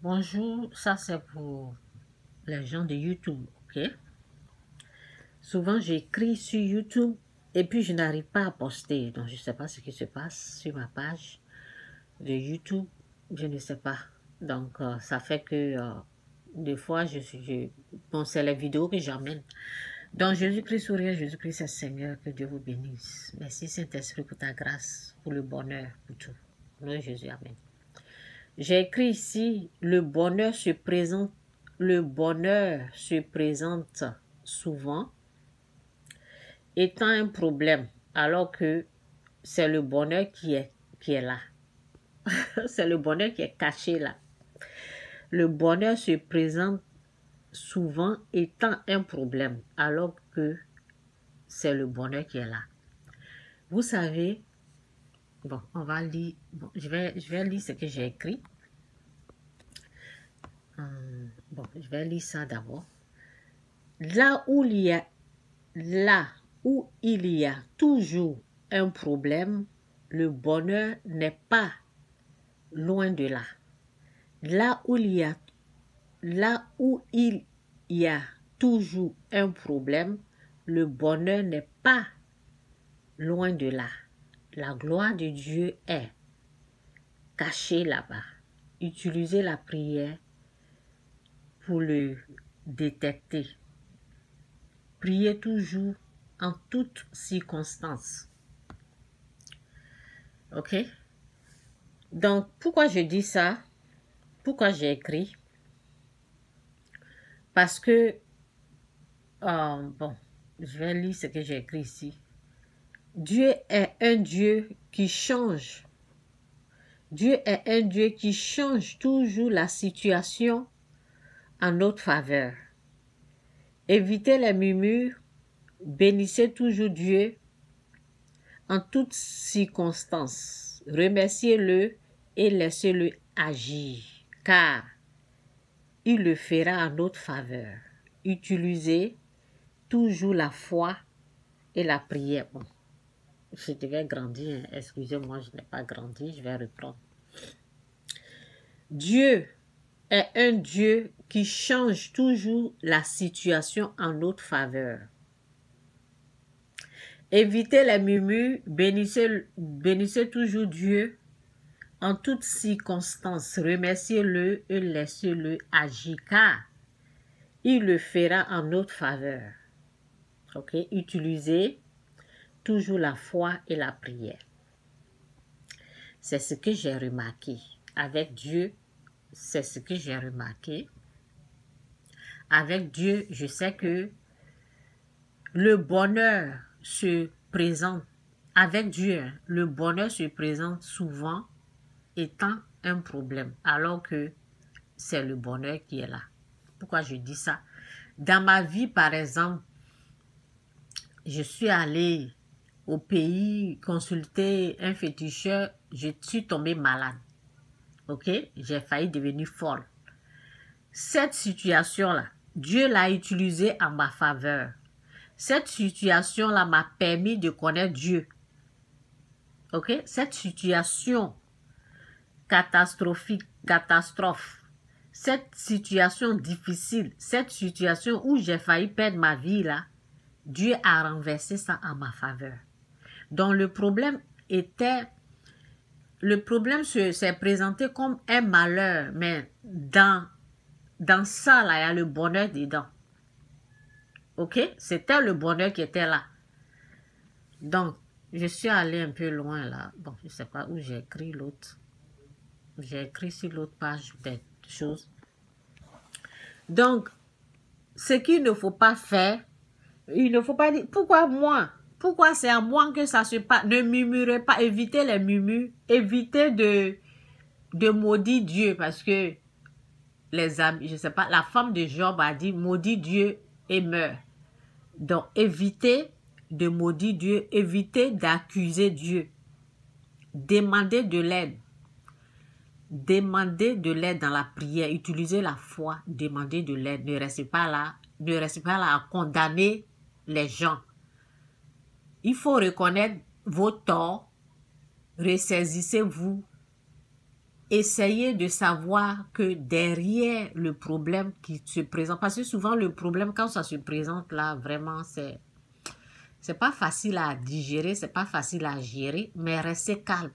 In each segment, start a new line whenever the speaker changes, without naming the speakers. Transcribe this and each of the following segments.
Bonjour, ça c'est pour les gens de YouTube, ok? Souvent j'écris sur YouTube et puis je n'arrive pas à poster. Donc je ne sais pas ce qui se passe sur ma page de YouTube, je ne sais pas. Donc ça fait que des fois bon, c'est les vidéos que j'emmène. Donc Jésus-Christ sourire, Jésus-Christ c'est Seigneur, que Dieu vous bénisse. Merci Saint-Esprit pour ta grâce, pour le bonheur, pour tout. Au nom de Jésus, amen. J'ai écrit ici, le bonheur se présente souvent étant un problème, alors que c'est le bonheur qui est là. C'est le bonheur qui est caché là. Le bonheur se présente souvent étant un problème, alors que c'est le bonheur qui est là. Vous savez, bon, on va lire, bon, je vais lire ce que j'ai écrit. Bon, je vais lire ça d'abord. Là où il y a toujours un problème, le bonheur n'est pas loin de là. Là où il y a toujours un problème, le bonheur n'est pas loin de là. La gloire de Dieu est cachée là-bas. Utilisez la prière pour le détecter. Priez toujours en toutes circonstances. Ok? Donc, pourquoi je dis ça? Pourquoi j'ai écrit? Parce que, bon, je vais lire ce que j'ai écrit ici. Dieu est un Dieu qui change. Dieu est un Dieu qui change toujours la situation en notre faveur. Évitez les murmures, bénissez toujours Dieu en toutes circonstances. Remerciez-le et laissez-le agir, car il le fera en notre faveur. Utilisez toujours la foi et la prière. Bon, je devais grandir, excusez-moi, je n'ai pas grandi, je vais reprendre. Dieu est un Dieu qui change toujours la situation en notre faveur. Évitez les murmures, bénissez toujours Dieu en toutes circonstances. Remerciez-le et laissez-le agir, car il le fera en notre faveur. Ok? Utilisez toujours la foi et la prière. C'est ce que j'ai remarqué. Avec Dieu, c'est ce que j'ai remarqué. Avec Dieu, je sais que le bonheur se présente. Avec Dieu, le bonheur se présente souvent étant un problème, alors que c'est le bonheur qui est là. Pourquoi je dis ça? Dans ma vie, par exemple, je suis allée au pays consulter un féticheur, je suis tombée malade. Ok? J'ai failli devenir folle. Cette situation-là, Dieu l'a utilisée en ma faveur. Cette situation-là m'a permis de connaître Dieu. Ok? Cette situation catastrophe, cette situation difficile, cette situation où j'ai failli perdre ma vie là, Dieu a renversé ça en ma faveur. Donc le problème s'est présenté comme un malheur, mais dans ça là, il y a le bonheur dedans. Ok? C'était le bonheur qui était là. Donc, je suis allée un peu loin là. Bon, je ne sais pas où j'ai écrit l'autre. J'ai écrit sur l'autre page des choses. Donc, ce qu'il ne faut pas faire, il ne faut pas dire, pourquoi moi? Pourquoi c'est à moi que ça se passe? Ne murmurez pas, évitez les murmures, évitez de maudire Dieu, parce que les amis, je sais pas, la femme de Job a dit, maudit Dieu et meurt. Donc, évitez de maudire Dieu, évitez d'accuser Dieu. Demandez de l'aide. Demandez de l'aide dans la prière, utilisez la foi, demandez de l'aide. Ne restez pas là à condamner les gens. Il faut reconnaître vos torts, ressaisissez-vous essayez de savoir que derrière le problème qui se présente, parce que souvent le problème, quand ça se présente là, vraiment, c'est pas facile à digérer, c'est pas facile à gérer, mais restez calme.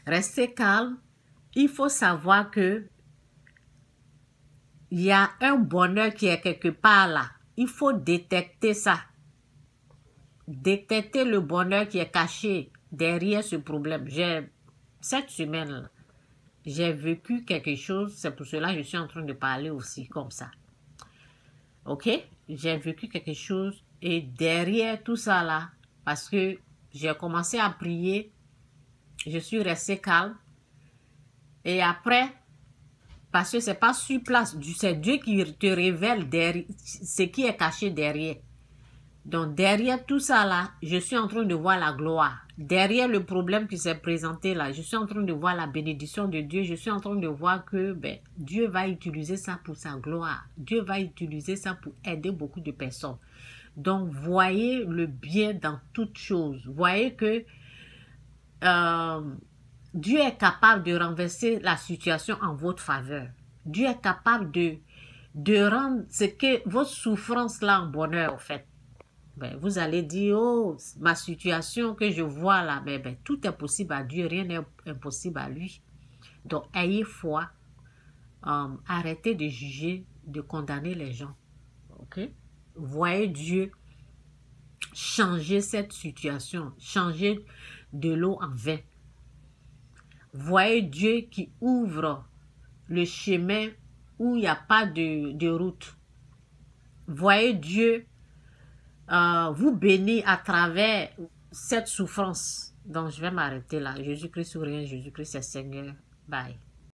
Restez calme. Il faut savoir que il y a un bonheur qui est quelque part là. Il faut détecter ça. Détecter le bonheur qui est caché derrière ce problème. Cette semaine, j'ai vécu quelque chose. C'est pour cela que je suis en train de parler aussi comme ça. Ok? J'ai vécu quelque chose et derrière tout ça là, parce que j'ai commencé à prier, je suis restée calme. Et après, parce que c'est pas sur place, c'est Dieu qui te révèle ce qui est caché derrière. Donc derrière tout ça là, je suis en train de voir la gloire. Derrière le problème qui s'est présenté là, je suis en train de voir la bénédiction de Dieu. Je suis en train de voir que Dieu va utiliser ça pour sa gloire. Dieu va utiliser ça pour aider beaucoup de personnes. Donc voyez le bien dans toutes choses. Voyez que Dieu est capable de renverser la situation en votre faveur. Dieu est capable de rendre ce que votre souffrance là en bonheur en fait. Vous allez dire, oh, ma situation que je vois là, mais tout est possible à Dieu, rien n'est impossible à lui. Donc, ayez foi, arrêtez de juger, de condamner les gens. Ok? Voyez Dieu changer cette situation, changer de l'eau en vin. Voyez Dieu qui ouvre le chemin où il n'y a pas de route. Voyez Dieu vous bénir à travers cette souffrance. Donc, je vais m'arrêter là. Jésus-Christ ou rien, Jésus-Christ est Seigneur. Bye.